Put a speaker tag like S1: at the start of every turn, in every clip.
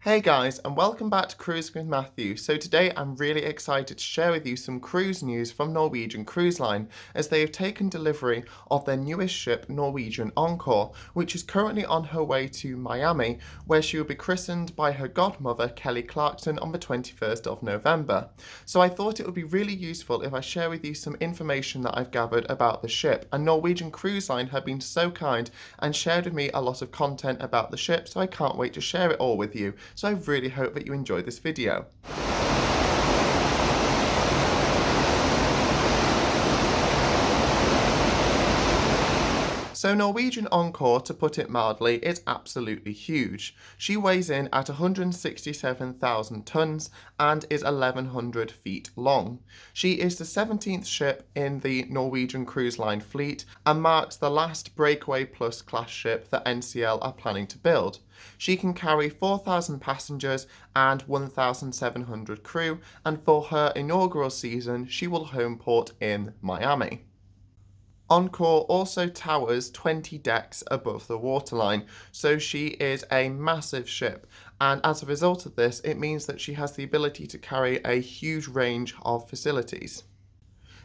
S1: Hey guys, and welcome back to Cruising with Matthew. So today I'm really excited to share with you some cruise news from Norwegian Cruise Line as they have taken delivery of their newest ship, Norwegian Encore, which is currently on her way to Miami, where she will be christened by her godmother, Kelly Clarkson, on the 21st of November. So I thought it would be really useful if I share with you some information that I've gathered about the ship, and Norwegian Cruise Line have been so kind and shared with me a lot of content about the ship, so I can't wait to share it all with you. So I really hope that you enjoyed this video. So Norwegian Encore, to put it mildly, is absolutely huge. She weighs in at 167,000 tonnes and is 1,100 feet long. She is the 17th ship in the Norwegian Cruise Line fleet and marks the last Breakaway Plus class ship that NCL are planning to build. She can carry 4,000 passengers and 1,700 crew, and for her inaugural season, she will home port in Miami. Encore also towers 20 decks above the waterline, so she is a massive ship, and as a result of this, it means that she has the ability to carry a huge range of facilities.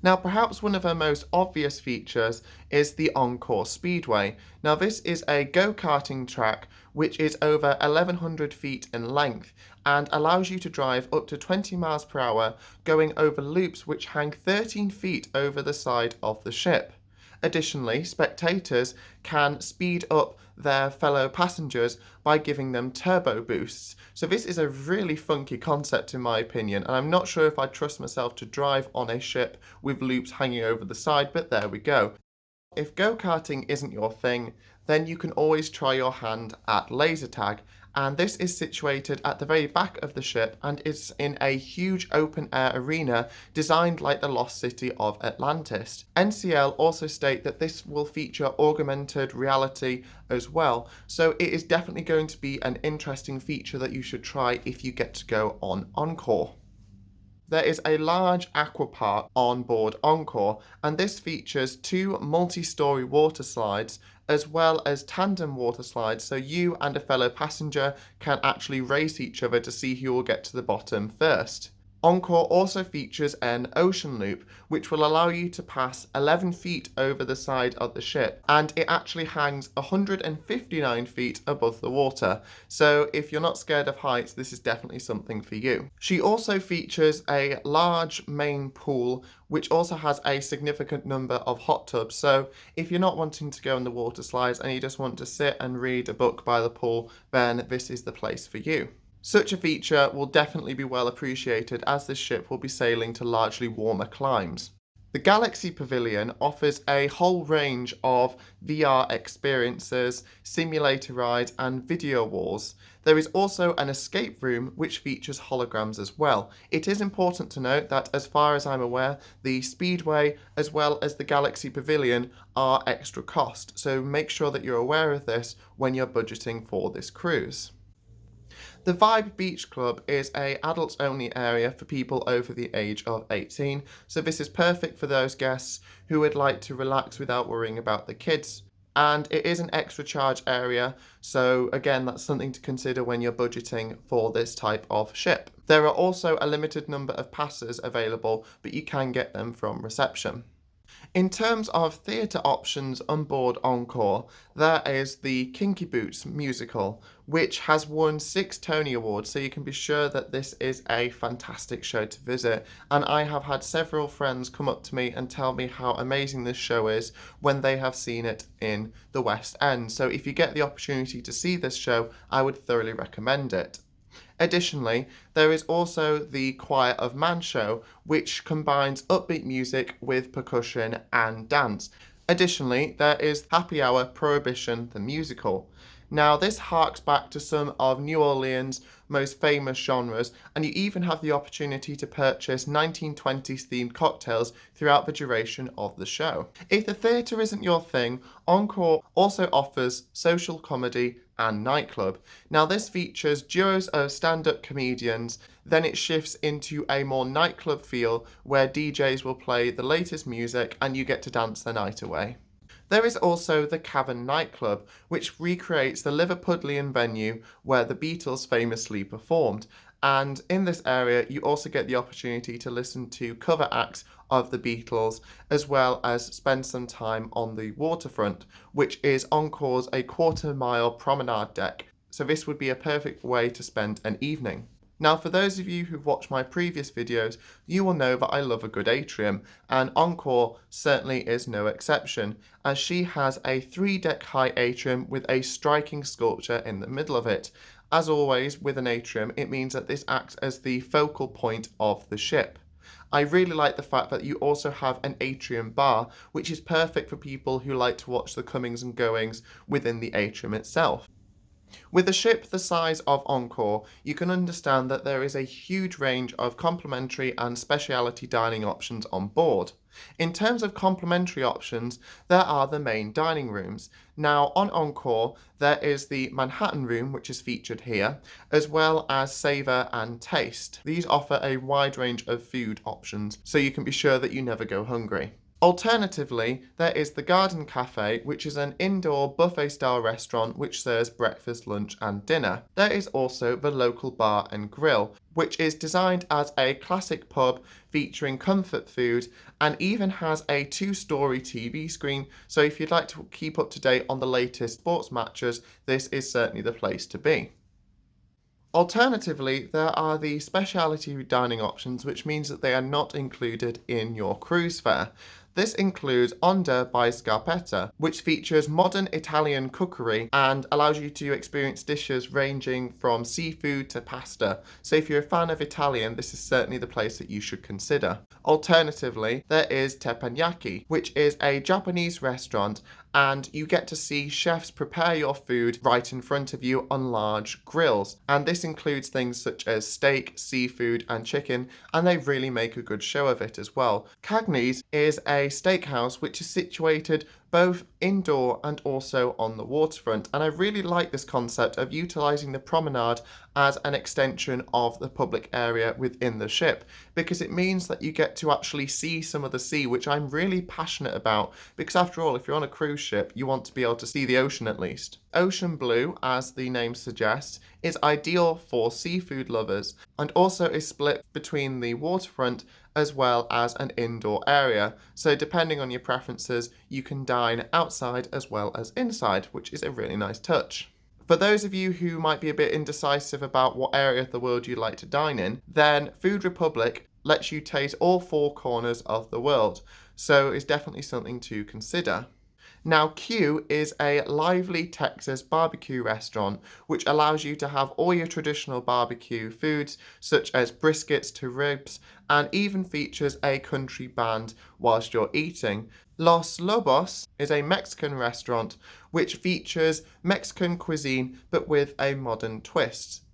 S1: Now, perhaps one of her most obvious features is the Encore Speedway. Now, this is a go-karting track which is over 1,100 feet in length and allows you to drive up to 20 miles per hour going over loops which hang 13 feet over the side of the ship. Additionally, spectators can speed up their fellow passengers by giving them turbo boosts. So this is a really funky concept in my opinion, and I'm not sure if I trust myself to drive on a ship with loops hanging over the side, but there we go. If go-karting isn't your thing, then you can always try your hand at laser tag, and this is situated at the very back of the ship and is in a huge open-air arena designed like the lost city of Atlantis. NCL also state that this will feature augmented reality as well, so it is definitely going to be an interesting feature that you should try if you get to go on Encore. There is a large aqua park on board Encore, and this features two multi-storey water slides as well as tandem water slides, so you and a fellow passenger can actually race each other to see who will get to the bottom first. Encore also features an ocean loop, which will allow you to pass 11 feet over the side of the ship, and it actually hangs 159 feet above the water. So if you're not scared of heights, this is definitely something for you. She also features a large main pool, which also has a significant number of hot tubs. So if you're not wanting to go on the water slides and you just want to sit and read a book by the pool, then this is the place for you. Such a feature will definitely be well appreciated as this ship will be sailing to largely warmer climes. The Galaxy Pavilion offers a whole range of VR experiences, simulator rides and video walls. There is also an escape room which features holograms as well. It is important to note that as far as I'm aware, the Speedway as well as the Galaxy Pavilion are extra cost, so make sure that you're aware of this when you're budgeting for this cruise. The Vibe Beach Club is an adults-only area for people over the age of 18, so this is perfect for those guests who would like to relax without worrying about the kids. And it is an extra charge area, so again, that's something to consider when you're budgeting for this type of ship. There are also a limited number of passes available, but you can get them from reception. In terms of theatre options on board Encore, there is the Kinky Boots musical, which has won 6 Tony Awards, so you can be sure that this is a fantastic show to visit. And I have had several friends come up to me and tell me how amazing this show is when they have seen it in the West End. So if you get the opportunity to see this show, I would thoroughly recommend it. Additionally, there is also the Choir of Man show, which combines upbeat music with percussion and dance. Additionally, there is Happy Hour Prohibition the musical. Now, this harks back to some of New Orleans' most famous genres, and you even have the opportunity to purchase 1920s themed cocktails throughout the duration of the show. If the theatre isn't your thing, Encore also offers social comedy and nightclub. Now, this features duos of stand-up comedians, then it shifts into a more nightclub feel where DJs will play the latest music and you get to dance the night away. There is also the Cavern nightclub, which recreates the Liverpudlian venue where the Beatles famously performed. And in this area, you also get the opportunity to listen to cover acts of the Beatles, as well as spend some time on the waterfront, which is Encore's a quarter-mile promenade deck. So this would be a perfect way to spend an evening. Now, for those of you who've watched my previous videos, you will know that I love a good atrium, and Encore certainly is no exception, as she has a 3-deck high atrium with a striking sculpture in the middle of it. As always, with an atrium, it means that this acts as the focal point of the ship. I really like the fact that you also have an atrium bar, which is perfect for people who like to watch the comings and goings within the atrium itself. With a ship the size of Encore, you can understand that there is a huge range of complimentary and specialty dining options on board. In terms of complimentary options, there are the main dining rooms. Now, on Encore, there is the Manhattan room, which is featured here, as well as Savour and Taste. These offer a wide range of food options, so you can be sure that you never go hungry. Alternatively, there is the Garden Cafe, which is an indoor buffet-style restaurant which serves breakfast, lunch and dinner. There is also the local bar and grill, which is designed as a classic pub featuring comfort food and even has a 2-story TV screen, so if you'd like to keep up to date on the latest sports matches, this is certainly the place to be. Alternatively, there are the specialty dining options, which means that they are not included in your cruise fare. This includes Onda by Scarpetta, which features modern Italian cookery and allows you to experience dishes ranging from seafood to pasta. So if you're a fan of Italian, this is certainly the place that you should consider. Alternatively, there is Teppanyaki, which is a Japanese restaurant, and you get to see chefs prepare your food right in front of you on large grills. And this includes things such as steak, seafood and chicken, and they really make a good show of it as well. Cagney's is a steakhouse which is situated both indoor and also on the waterfront, and I really like this concept of utilising the promenade as an extension of the public area within the ship, because it means that you get to actually see some of the sea, which I'm really passionate about, because after all, if you're on a cruise ship, you want to be able to see the ocean at least. Ocean blue, as the name suggests, is ideal for seafood lovers and also is split between the waterfront as well as an indoor area. So depending on your preferences, you can dine outside as well as inside, which is a really nice touch. For those of you who might be a bit indecisive about what area of the world you'd like to dine in, then Food Republic lets you taste all 4 corners of the world, so it's definitely something to consider. Now, Q is a lively Texas barbecue restaurant which allows you to have all your traditional barbecue foods such as briskets to ribs, and even features a country band whilst you're eating. Los Lobos is a Mexican restaurant which features Mexican cuisine but with a modern twist.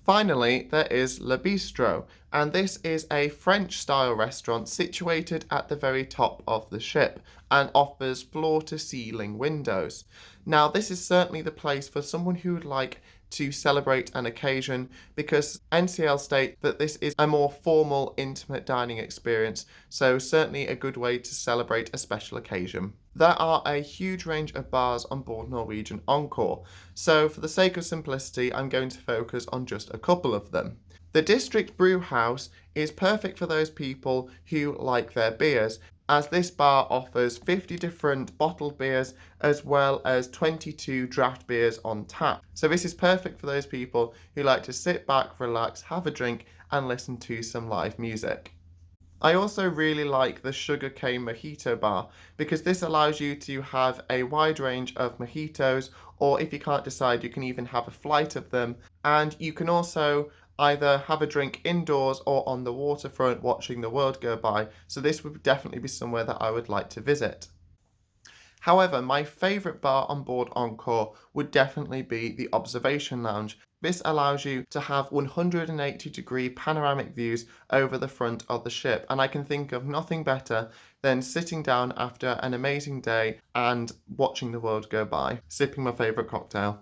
S1: Finally, there is Le Bistro, and this is a French-style restaurant situated at the very top of the ship and offers floor-to-ceiling windows. Now, this is certainly the place for someone who would like to celebrate an occasion, because NCL state that this is a more formal, intimate dining experience, so certainly a good way to celebrate a special occasion. There are a huge range of bars on board Norwegian Encore, so for the sake of simplicity, I'm going to focus on just a couple of them. The District Brew House is perfect for those people who like their beers, as this bar offers 50 different bottled beers as well as 22 draft beers on tap. So this is perfect for those people who like to sit back, relax, have a drink and listen to some live music. I also really like the Sugarcane Mojito Bar, because this allows you to have a wide range of mojitos, or if you can't decide, you can even have a flight of them, and you can also either have a drink indoors or on the waterfront watching the world go by, so this would definitely be somewhere that I would like to visit. However, my favourite bar on board Encore would definitely be the Observation Lounge. This allows you to have 180-degree panoramic views over the front of the ship, and I can think of nothing better than sitting down after an amazing day and watching the world go by, sipping my favourite cocktail.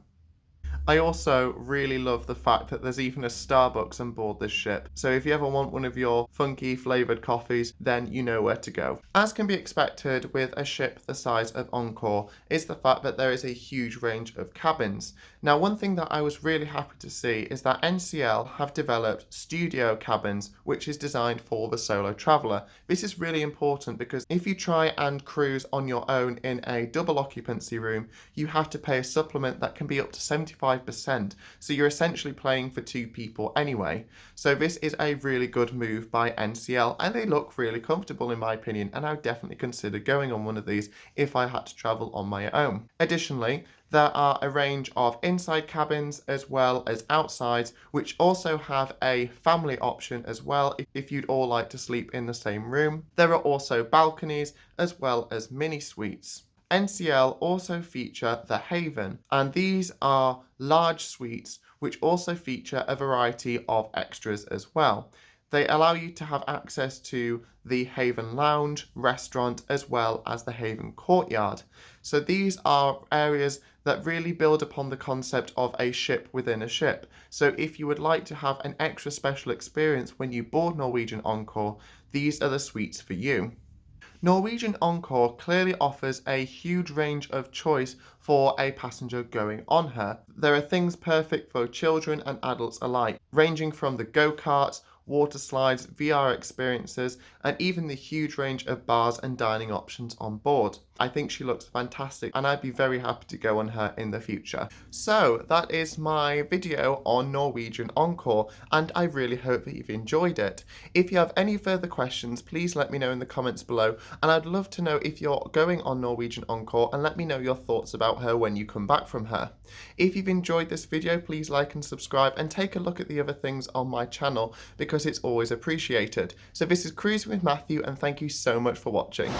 S1: I also really love the fact that there's even a Starbucks on board this ship, so if you ever want one of your funky flavoured coffees, then you know where to go. As can be expected with a ship the size of Encore is the fact that there is a huge range of cabins. Now, one thing that I was really happy to see is that NCL have developed studio cabins, which is designed for the solo traveller. This is really important because if you try and cruise on your own in a double occupancy room, you have to pay a supplement that can be up to 75%, so you're essentially paying for two people anyway. So this is a really good move by NCL, and they look really comfortable in my opinion, and I would definitely consider going on one of these if I had to travel on my own. Additionally, there are a range of inside cabins as well as outsides, which also have a family option as well if you'd all like to sleep in the same room. There are also balconies as well as mini suites. NCL also feature the Haven, and these are large suites which also feature a variety of extras as well. They allow you to have access to the Haven Lounge, restaurant, as well as the Haven Courtyard. So these are areas that really build upon the concept of a ship within a ship. So if you would like to have an extra special experience when you board Norwegian Encore, these are the suites for you. Norwegian Encore clearly offers a huge range of choice for a passenger going on her. There are things perfect for children and adults alike, ranging from the go-karts, water slides, VR experiences, and even the huge range of bars and dining options on board. I think she looks fantastic, and I'd be very happy to go on her in the future. So that is my video on Norwegian Encore, and I really hope that you've enjoyed it. If you have any further questions, please let me know in the comments below, and I'd love to know if you're going on Norwegian Encore, and let me know your thoughts about her when you come back from her. If you've enjoyed this video, please like and subscribe, and take a look at the other things on my channel because it's always appreciated. So this is Cruising with Matthew, and thank you so much for watching.